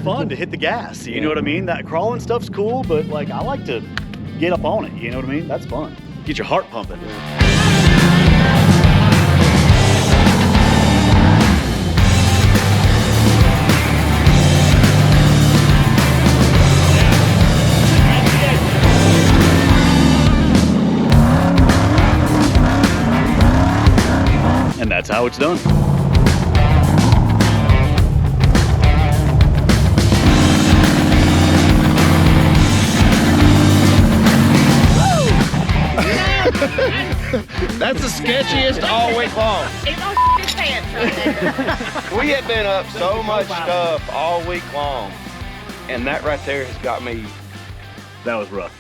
fun to hit the gas. You know what I mean? That crawling stuff's cool, but like I like to get up on it. You know what I mean? That's fun. Get your heart pumping. And that's how it's done. That's the sketchiest all week long. It's on his pants right there. We have been up so much stuff all week long, and that right there has got me. That was rough.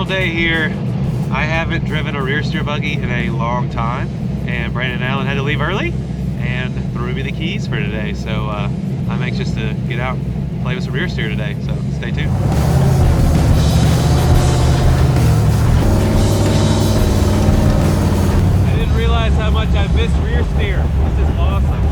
Day here. I haven't driven a rear steer buggy in a long time, and Brandon and Allen had to leave early and threw me the keys for today, so I'm anxious to get out and play with some rear steer today, so stay tuned. I didn't realize how much I missed rear steer. This is awesome.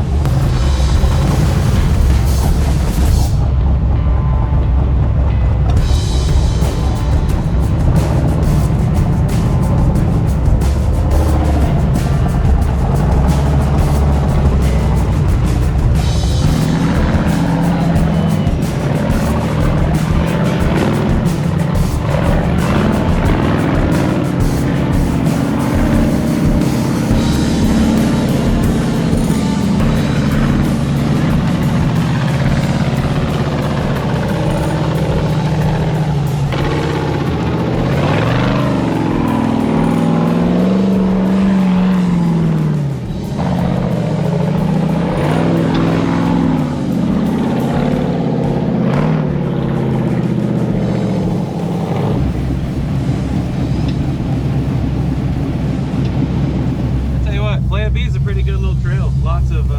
Lots of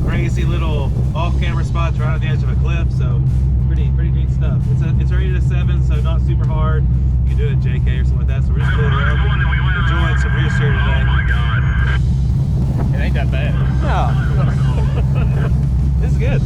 crazy little off-camera spots right on the edge of a cliff, so pretty neat stuff. It's rated a 7, so not super hard. You can do it at JK or something like that. So we're just fooling around, enjoying some rear steer today. Oh my god, it ain't that bad. No, this is good.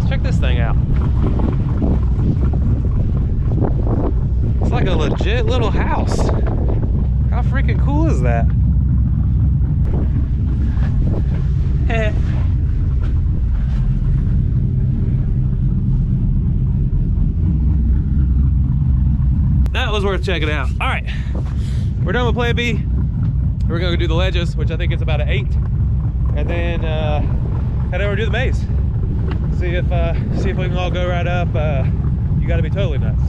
house. Check this thing out. It's like a legit little house. How freaking cool is that? That was worth checking out. All right, we're done with plan B. We're gonna go do the ledges, which I think it's about an 8, and then head over to do the maze. See if we can all go right up. You got to be totally nuts.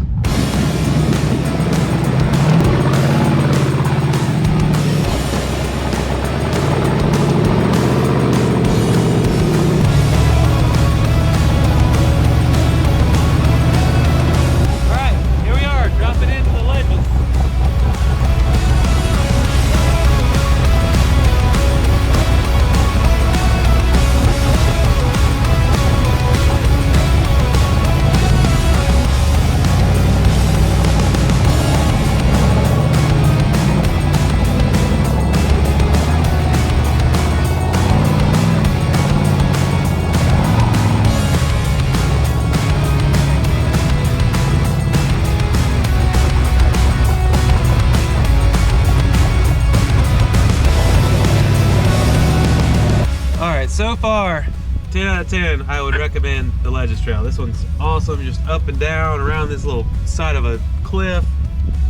So far, 10 out of 10, I would recommend the Ledges Trail. This one's awesome, just up and down around this little side of a cliff.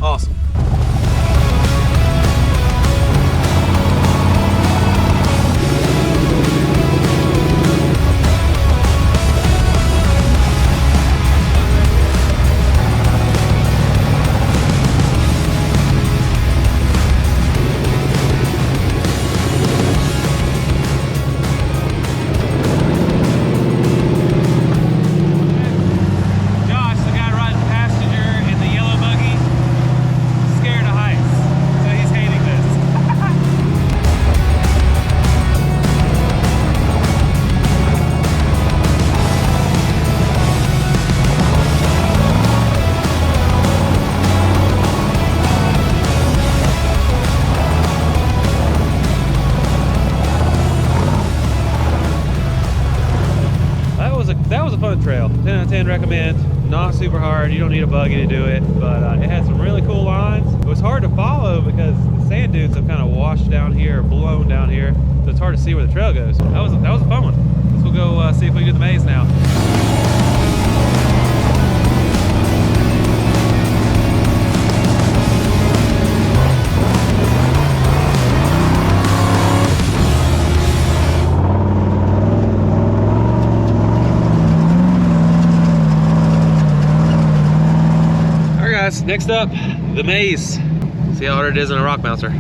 Awesome. That was a fun trail. 10 out of 10 recommend. Not super hard. You don't need a buggy to do it, but it had some really cool lines. It was hard to follow because the sand dunes have kind of washed down here, blown down here, so it's hard to see where the trail goes. That was a fun one. Let's go see if we can do the maze now. Next up, the maze. See how hard it is in a rock bouncer.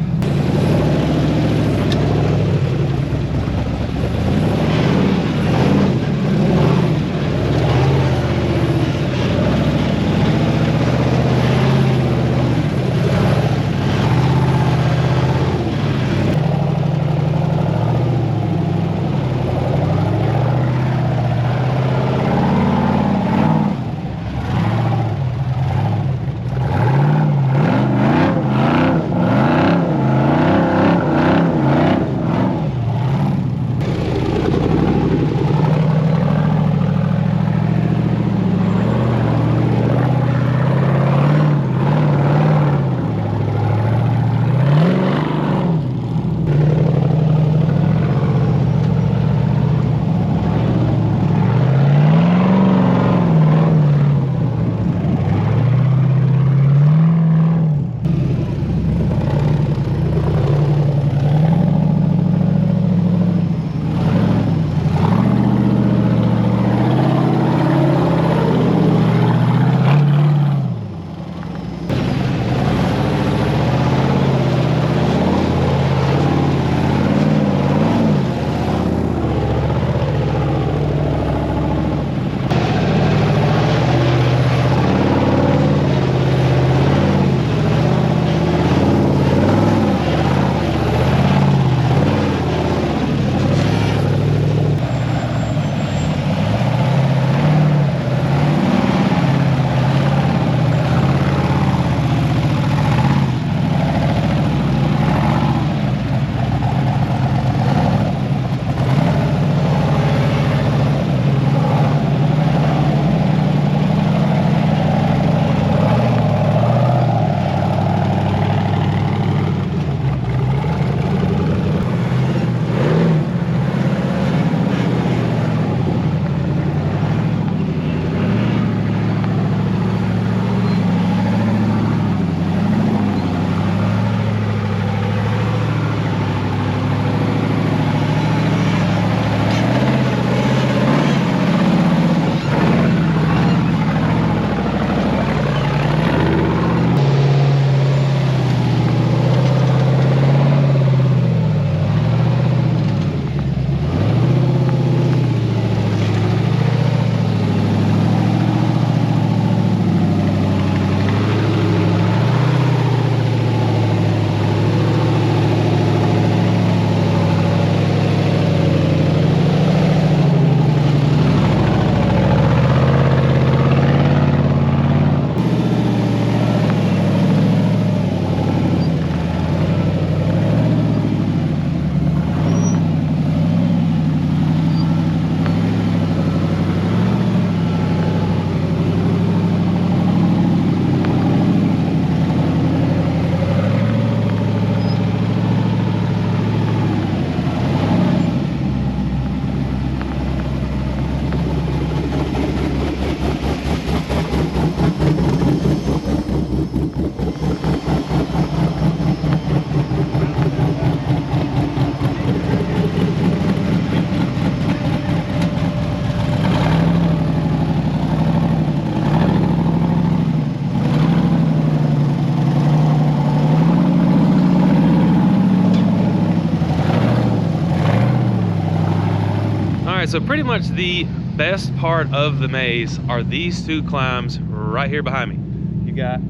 so pretty much the best part of the maze are these two climbs right here behind me.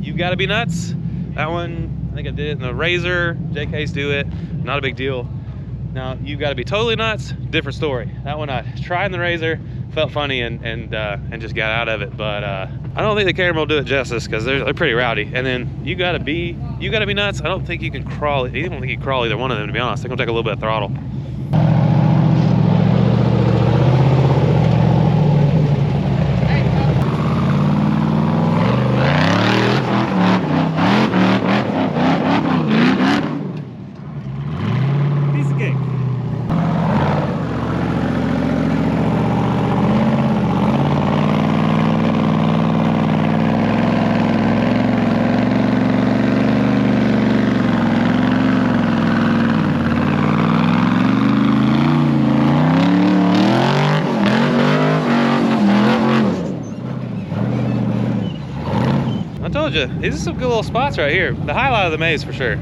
You got to be nuts. That one, I think I did it in the Razor. JK's do it, not a big deal. Now you got to be totally nuts, different story. That one I tried in the Razor, felt funny and just got out of it. But I don't think the camera will do it justice because they're pretty rowdy. And then you gotta be nuts. I don't think you can crawl. I don't think you can crawl either one of them, to be honest. They're gonna take a little bit of throttle. These are some good little spots right here. The highlight of the maze for sure.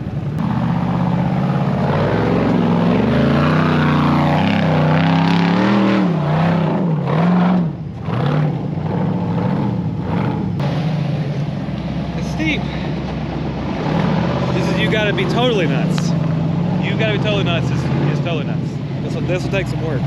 It's steep. This is, you gotta be totally nuts. You gotta be totally nuts. It's totally nuts. This will take some work.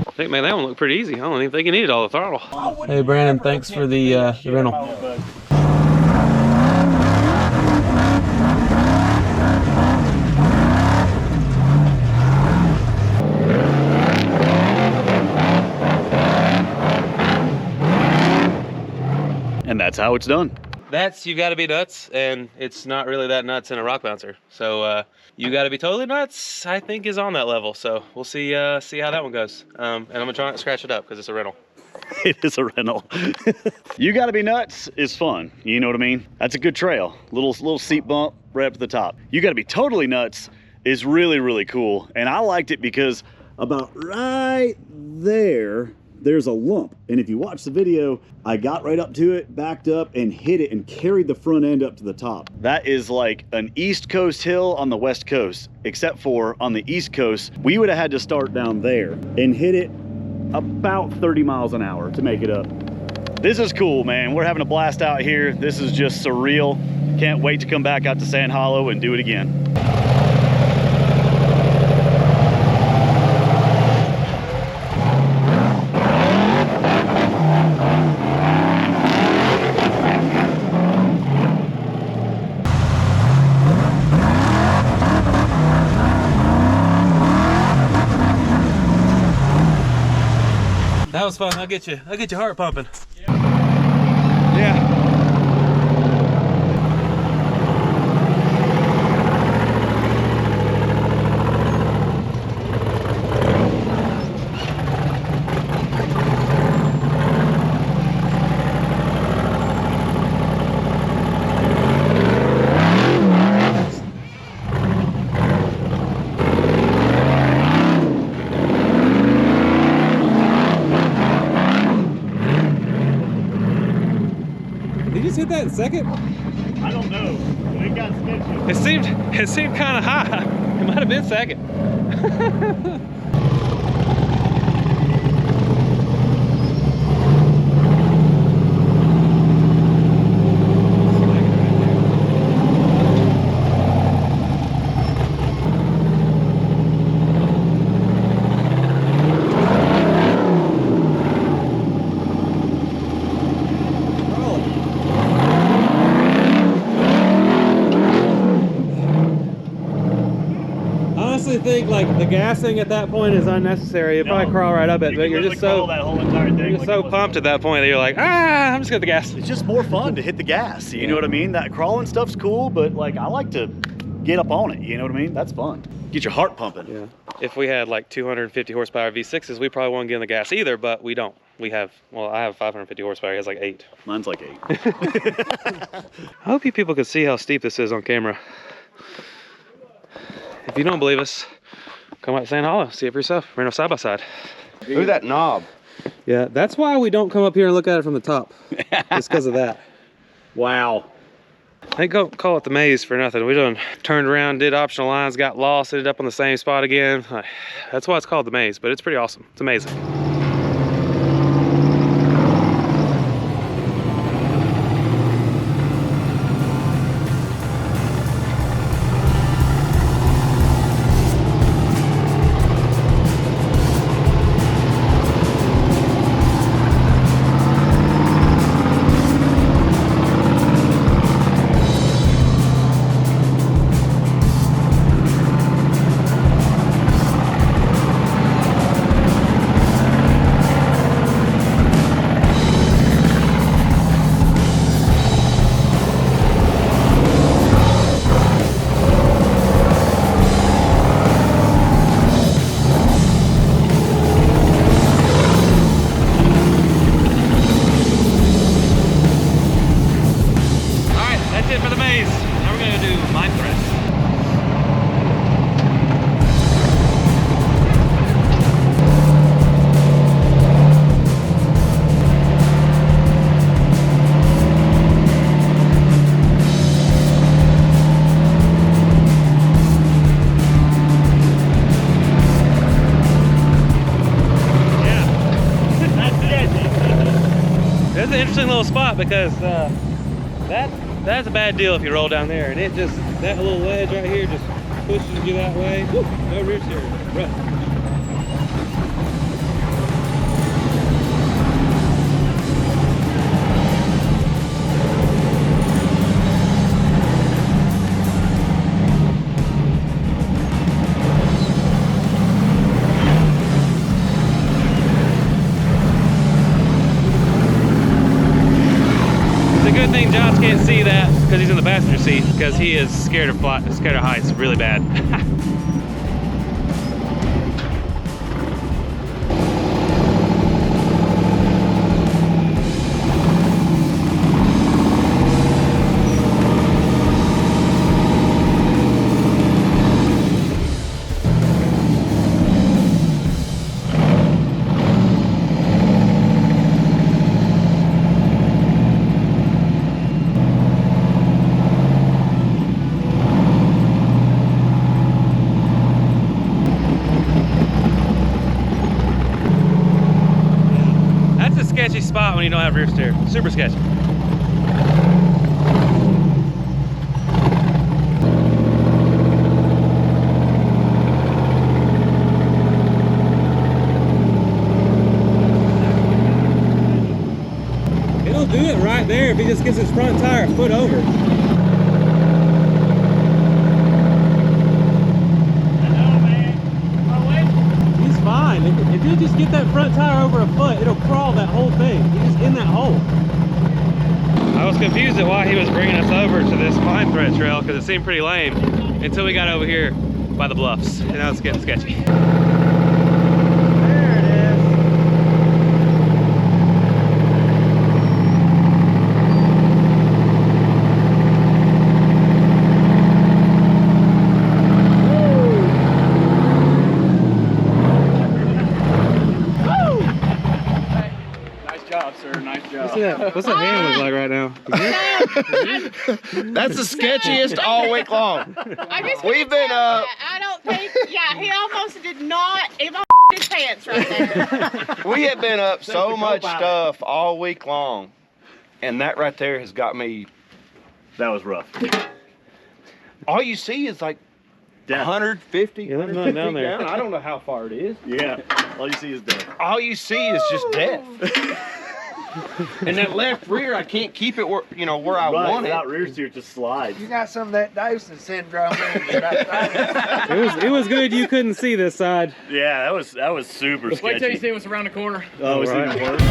I think, man, that one looked pretty easy. I don't even think he needed all the throttle. Hey, Brandon, thanks for the rental. And that's how it's done. That's You Gotta Be Nuts, and it's not really that nuts in a Rock Bouncer. So You Gotta Be Totally Nuts, I think, is on that level. So we'll see how that one goes. And I'm gonna try not to scratch it up because it's a rental. It is a rental. You Gotta Be Nuts is fun. You know what I mean? That's a good trail. Little seat bump right up to the top. You Gotta Be Totally Nuts is really, really cool. And I liked it because about right there's a lump. And if you watch the video, I got right up to it, backed up and hit it and carried the front end up to the top. That is like an East Coast hill on the West Coast, except for on the East Coast, we would have had to start down there and hit it about 30 miles an hour to make it up. This is cool, man. We're having a blast out here. This is just surreal. Can't wait to come back out to Sand Hollow and do it again. That was fun. I'll get your heart pumping. Yeah. Did you just hit that in second? I don't know, but it got sketchy. It seemed kind of high. It might have been second. Think like the gassing at that point is unnecessary. You probably crawl right up it, but you're just so that whole entire thing. You're so pumped at that point that you're like, I'm just gonna gas. It's just more fun to hit the gas. You know what I mean? That crawling stuff's cool, but like I like to get up on it. You know what I mean? That's fun. Get your heart pumping. Yeah. If we had like 250 horsepower V6s, we probably wouldn't get in the gas either, but we don't. We have, well, I have 550 horsepower. He has like 8. Mine's like 8. I hope you people can see how steep this is on camera. If you don't believe us, come out to Sand Hollow, see it for yourself. We're in a side by side. Look at that knob. Yeah, that's why we don't come up here and look at it from the top. It's because of that. Wow. They don't call it the maze for nothing. We done turned around, did optional lines, got lost, ended up on the same spot again. That's why it's called the maze, but it's pretty awesome. It's amazing. It's an interesting little spot because that's a bad deal if you roll down there, and it just, that little ledge right here just pushes you that way. Woo, no rear steer, rough. Good thing Josh can't see that because he's in the passenger seat, because he is scared of heights really bad. Sketchy spot when you don't have rear steer. Super sketchy. It'll do it right there if he just gets his front tire a foot over. If you just get that front tire over a foot, it'll crawl that whole thing. He's just in that hole. I was confused at why he was bringing us over to this Pine Threat trail because it seemed pretty lame until we got over here by the bluffs, and now it's getting sketchy. There it is. What's that hand look like right now? That's the sketchiest all week long. We've been I don't think, yeah, he almost did not even his pants right there. We have been up so much stuff all week long, and that right there has got me. That was rough. All you see is like 150, yeah, there's nothing down there. Down. I don't know how far it is. Yeah, all you see is death. All you see is just death. And that left rear, I can't keep it where, you know, where I want it. Without rear steer, it just slides. You got some of that Dyson syndrome. It was good you couldn't see this side. Yeah, that was super sketchy. Wait till you see what's around the corner. Oh, it's right. even worse.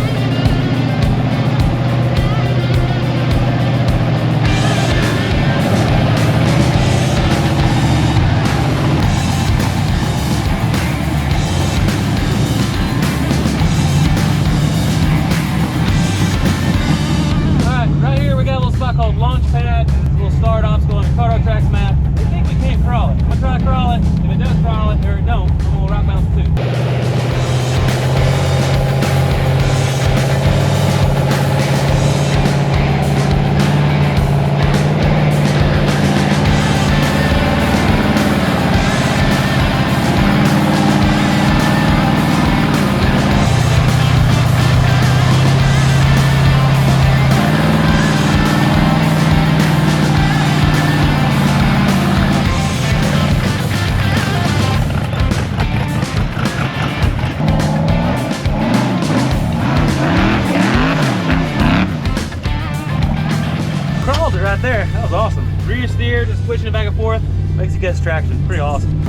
right there. That was awesome. Rear steer, just switching it back and forth, makes you catch traction. Pretty awesome.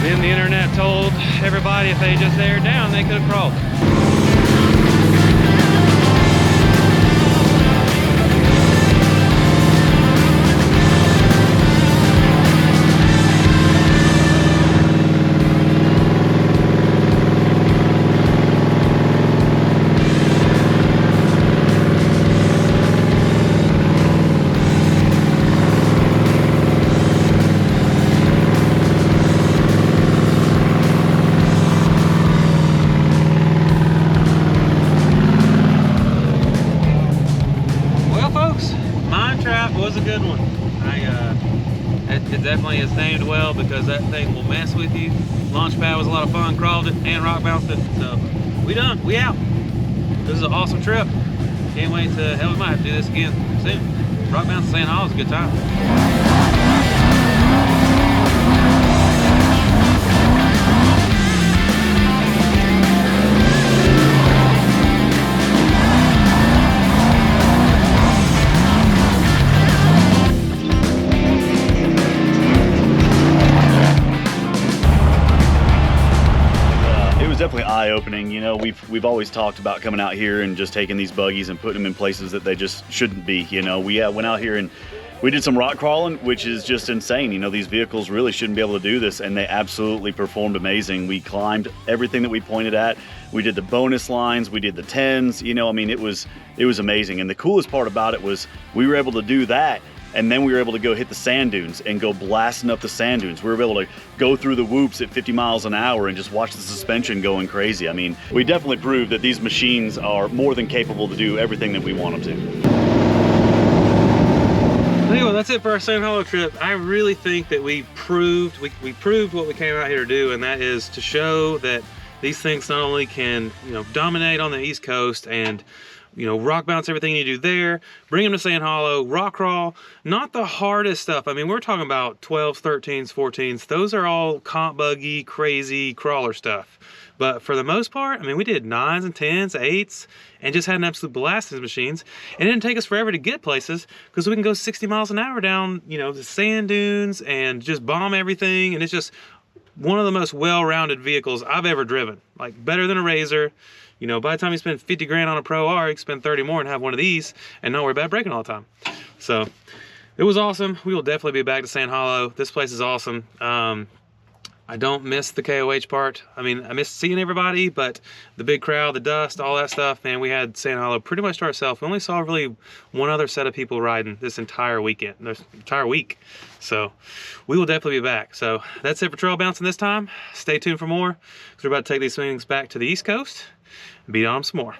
Then the internet told everybody if they just aired down, they could have crawled. Was a good one. It definitely is named well because that thing will mess with you. Launchpad was a lot of fun, crawled it and rock bounced it. So we done, we out. This is an awesome trip. Can't wait to, hell, we might have to do this again soon. Rock bouncing Sand Hollow is a good time. Definitely eye-opening. You know, we've always talked about coming out here and just taking these buggies and putting them in places that they just shouldn't be. You know, we went out here and we did some rock crawling, which is just insane. You know, these vehicles really shouldn't be able to do this, and they absolutely performed amazing. We climbed everything that we pointed at. We did the bonus lines, we did the 10s. You know, I mean, it was amazing. And the coolest part about it was we were able to do that, and then we were able to go hit the sand dunes and go blasting up the sand dunes. We were able to go through the whoops at 50 miles an hour and just watch the suspension going crazy. I mean, we definitely proved that these machines are more than capable to do everything that we want them to. Anyway, that's it for our Sand Hollow trip. I really think that we proved what we came out here to do, and that is to show that these things not only can, you know, dominate on the East Coast and, you know, rock bounce everything you do there, bring them to Sand Hollow, rock crawl, not the hardest stuff. I mean, we're talking about 12s, 13s, 14s. Those are all comp buggy, crazy crawler stuff. But for the most part, I mean, we did 9s and 10s, 8s, and just had an absolute blast in these machines. And it didn't take us forever to get places because we can go 60 miles an hour down, you know, the sand dunes and just bomb everything. And it's just one of the most well-rounded vehicles I've ever driven. Like, better than a Razor. You know, by the time you spend 50 grand on a Pro R, you can spend 30 more and have one of these and not worry about breaking all the time. So it was awesome. We will definitely be back to Sand Hollow. This place is awesome. I don't miss the KOH part. I mean, I miss seeing everybody, but the big crowd, the dust, all that stuff, man, we had Sand Hollow pretty much to ourselves. We only saw really one other set of people riding this entire weekend, this entire week. So we will definitely be back. So that's it for trail bouncing this time. Stay tuned for more because we're about to take these things back to the East Coast and beat on them some more.